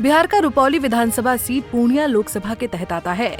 बिहार का रुपौली विधानसभा सीट पूर्णिया लोकसभा के तहत आता है।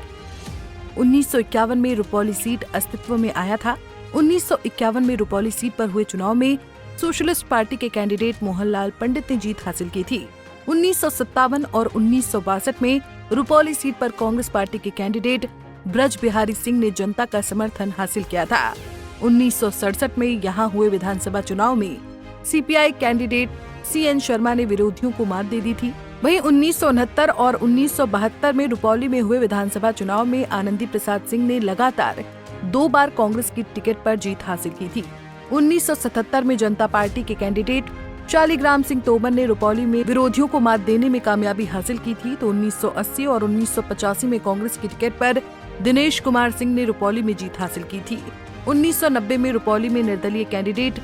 1951 में रुपौली सीट अस्तित्व में आया था। 1951 में रुपौली सीट पर हुए चुनाव में सोशलिस्ट पार्टी के कैंडिडेट मोहनलाल पंडित ने जीत हासिल की थी। 1957 और 1962 में रुपौली सीट पर कांग्रेस पार्टी के कैंडिडेट ब्रज बिहारी सिंह ने जनता का समर्थन हासिल किया था। 1967 में यहाँ हुए विधानसभा चुनाव में सीपीआई कैंडिडेट CN शर्मा ने विरोधियों को मात दे दी थी। वहीं 1969 और 1972 में रुपौली में हुए विधानसभा चुनाव में आनंदी प्रसाद सिंह ने लगातार 2 बार कांग्रेस की टिकट पर जीत हासिल की थी। 1977 में जनता पार्टी के कैंडिडेट शालिग्राम सिंह तोमर ने रुपौली में विरोधियों को मात देने में कामयाबी हासिल की थी। तो 1980 और 1985 में कांग्रेस की टिकट पर दिनेश कुमार सिंह ने रुपौली में जीत हासिल की थी। 1990 में रुपौली में निर्दलीय कैंडिडेट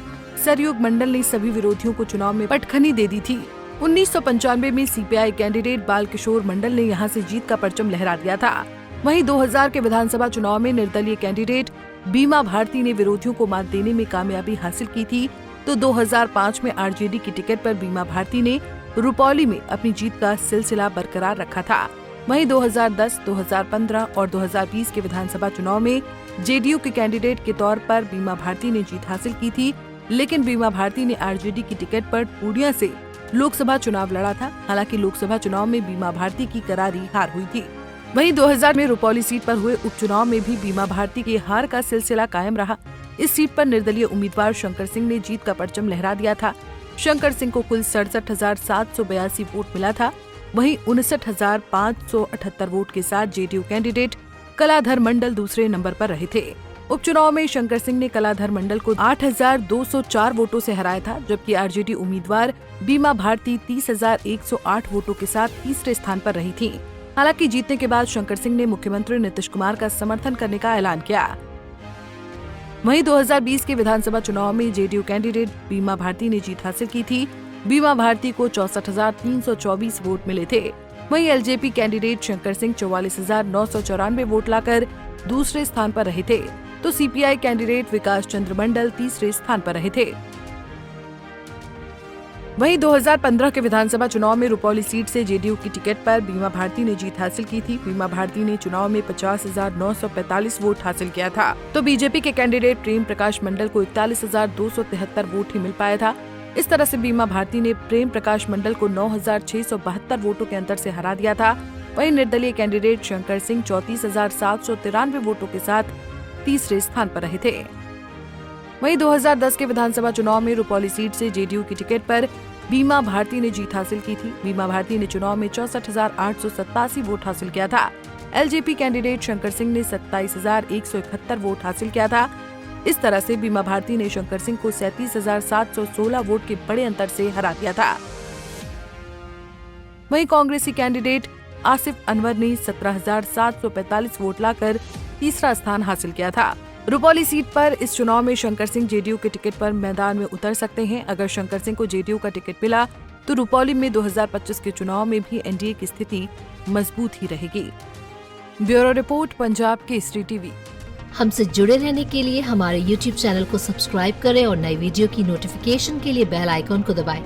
सरयुग मंडल ने सभी विरोधियों को चुनाव में पटखनी दे दी थी। 1995 में सीपीआई कैंडिडेट बालकिशोर मंडल ने यहां से जीत का परचम लहरा दिया था। वहीं 2000 के विधानसभा चुनाव में निर्दलीय कैंडिडेट बीमा भारती ने विरोधियों को मात देने में कामयाबी हासिल की थी। तो 2005 में आरजेडी की टिकट पर बीमा भारती ने रुपौली में अपनी जीत का सिलसिला बरकरार रखा था। वहीं 2010, 2015 और 2020 के विधानसभा चुनाव में जेडीयू के कैंडिडेट के तौर पर बीमा भारती ने जीत हासिल की थी, लेकिन बीमा भारती ने आरजेडी की टिकट पर पूर्णिया से लोकसभा चुनाव लड़ा था। हालांकि लोकसभा चुनाव में बीमा भारती की करारी हार हुई थी। वहीं 2000 में रुपौली सीट पर हुए उपचुनाव में भी बीमा भारती की हार का सिलसिला कायम रहा। इस सीट पर निर्दलीय उम्मीदवार शंकर सिंह ने जीत का परचम लहरा दिया था। शंकर सिंह को कुल 67,782 वोट मिला था। वहीं 59,578 वोट के साथ जेडीयू कैंडिडेट कलाधर मंडल दूसरे नंबर पर रहे थे। उपचुनाव में शंकर सिंह ने कलाधर मंडल को 8,204 वोटों से हराया था, जबकि आरजेडी उम्मीदवार बीमा भारती 30,108 वोटों के साथ तीसरे स्थान पर रही थी। हालांकि जीतने के बाद शंकर सिंह ने मुख्यमंत्री नीतीश कुमार का समर्थन करने का ऐलान किया। वहीं 2020 के विधानसभा चुनाव में जेडीयू कैंडिडेट बीमा भारती ने जीत हासिल की थी। बीमा भारती को 64,324 वोट मिले थे। वहीं LJP candidate Shankar Singh 44,994 vote लाकर दूसरे स्थान पर रहे थे। तो सीपीआई कैंडिडेट विकास चंद्र मंडल तीसरे स्थान पर रहे थे। वहीं 2015 के विधानसभा चुनाव में रुपौली सीट से जेडीयू की टिकट पर बीमा भारती ने जीत हासिल की थी। बीमा भारती ने चुनाव में 50,945 वोट हासिल किया था। तो बीजेपी के कैंडिडेट प्रेम प्रकाश मंडल को 41,273 वोट ही मिल पाया था। इस तरह से बीमा भारती ने प्रेम प्रकाश मंडल को 9,672 वोटों के अंतर से हरा दिया था। वहीं निर्दलीय कैंडिडेट शंकर सिंह 34,793 वोटों के साथ तीसरे स्थान पर रहे थे। वहीं 2010 के विधानसभा चुनाव में रुपौली सीट से जेडीयू की टिकट पर बीमा भारती ने जीत हासिल की थी। बीमा भारती ने चुनाव में 64,887 वोट हासिल किया था। एलजेपी कैंडिडेट शंकर सिंह ने 27,171 वोट हासिल किया था। इस तरह से बीमा भारती ने शंकर सिंह को 37,716 वोट के बड़े अंतर से हरा दिया था। वहीं कांग्रेसी कैंडिडेट आसिफ अनवर ने 17,745 वोट लाकर तीसरा स्थान हासिल किया था। रुपौली सीट पर इस चुनाव में शंकर सिंह जेडीयू के टिकट पर मैदान में उतर सकते हैं। अगर शंकर सिंह को जेडीयू का टिकट मिला तो रुपौली में 2025 के चुनाव में भी एनडीए की स्थिति मजबूत ही रहेगी। Bureau report, Punjab Kesari TV. हमसे जुड़े रहने के लिए हमारे YouTube चैनल को सब्सक्राइब करें और नई वीडियो की नोटिफिकेशन के लिए बेल आइकॉन को दबाएं।